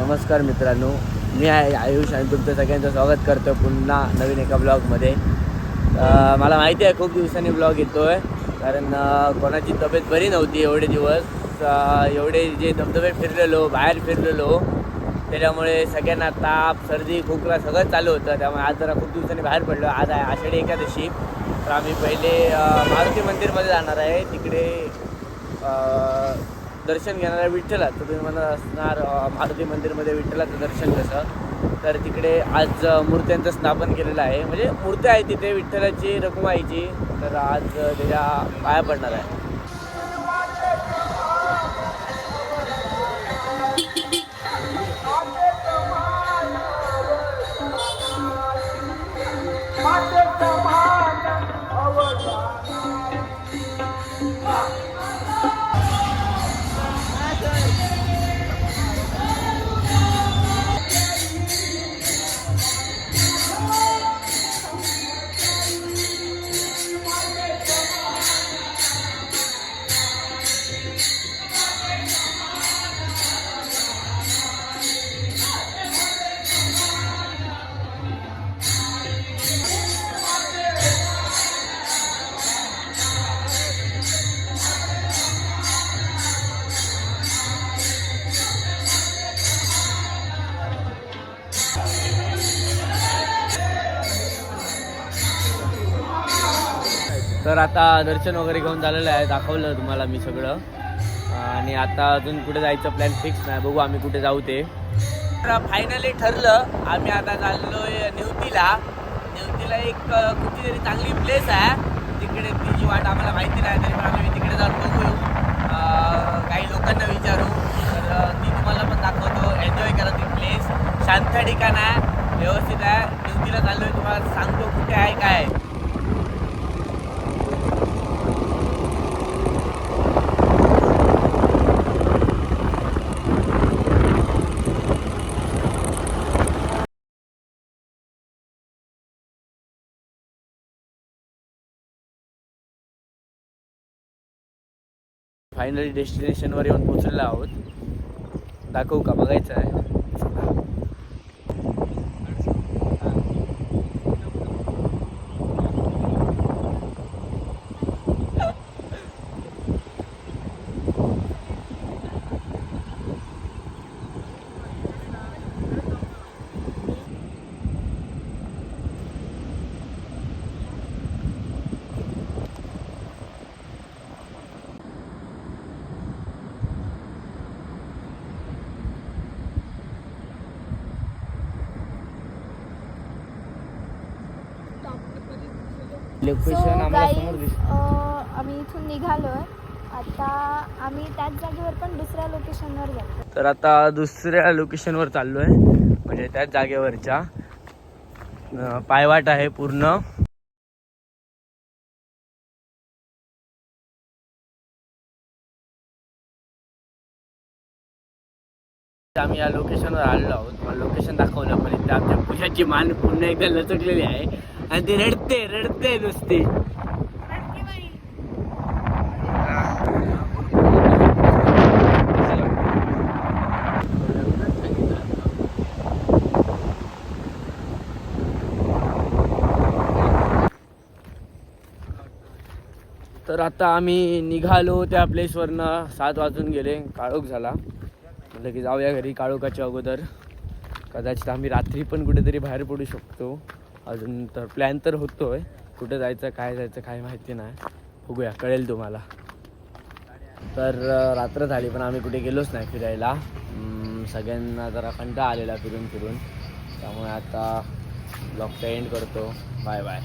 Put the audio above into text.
नमस्कार मित्रांनो, मी आहे आयुष आणि तुमचं सगळ्यांचं स्वागत करतो पुन्हा नवीन एका ब्लॉगमध्ये. मला माहिती आहे खूप दिवसांनी ब्लॉग येतो आहे, कारण कोणाची तब्येत बरी नव्हती एवढे दिवस. एवढे जे धबधबे फिरलेलो, बाहेर फिरलेलो, त्याच्यामुळे सगळ्यांना ताप, सर्दी, खोकला सगळं चालू होतं. त्यामुळे आज जरा खूप दिवसांनी बाहेर पडलो. आज आहे आषाढी एकादशी, तर आम्ही पहिले मारुती मंदिरमध्ये जाणार आहे. तिकडे दर्शन घेणार आहे विठ्ठलाचं. तुम्ही म्हणत असणार मारुती मंदिरमध्ये विठ्ठलाचं दर्शन कसं, तर तिकडे आज मूर्त्यांचं स्थापन केलेलं आहे. म्हणजे मूर्ती आहे तिथे विठ्ठलाची, रखुमाईची, तर आज त्याच्या पाया पडणार आहे. तर आता दर्शन वगैरे घेऊन झालेलं आहे, दाखवलं तुम्हाला मी सगळं. आणि आता अजून कुठे जायचं प्लॅन फिक्स नाही, बघू आम्ही कुठे जाऊ ते. तर फायनली ठरलं, आम्ही आता चाललो आहे नेवतीला. नेवतीला एक कुठली तरी चांगली प्लेस आहे, तिकडे तिची वाट आम्हाला माहिती नाही, तरी पण आम्ही तिकडे जाऊन बघू. काही लोकांना विचारू, तर ती तुम्हाला पण दाखवतो. एन्जॉय करा ती प्लेस, शांत ठिकाण आहे, व्यवस्थित आहे. नेवतीला चाललो आहे, तुम्हाला सांगतो कुठे आहे काय आहे. फायनली डेस्टिनेशनवर येऊन पोचलेलो आहोत. दाखवू का, बघायचं आहे. लोकेशन आम्हाला समोर दिसतं. आम्ही इथून निघालोय. आता आम्ही त्याच जागेवर पण दुसऱ्या लोकेशनवर जातो. तर आता दुसऱ्या लोकेशनवर चाललो आहे, म्हणजे त्याच जागेवरच्या. पायवाट आहे पूर्ण. आम्ही या लोकेशनवर आलेलो आहोत. मला लोकेशन दाखवलं, पण इथे आमच्या पुजाची मान पुन्हा एकदा लचकलेली आहे आणि ती रडते नुसती. तर आता आम्ही निघालो त्या प्लेसवरनं. 7 वाजून गेले, काळोख झाला. म्हटलं की जाऊया घरी काळोखाच्या अगोदर. कदाचित आम्ही रात्री पण कुठेतरी बाहेर पडू शकतो. अजून तर प्लॅन तर होतो आहे, कुठे जायचं काय माहिती नाही. बघूया, कळेल तुम्हाला. तर रात्र झाली पण आम्ही कुठे गेलोच नाही फिरायला. सगळ्यांना जरा कंटाळा आलेला फिरून. त्यामुळे आता ब्लॉगचा एंड करतो. Bye bye.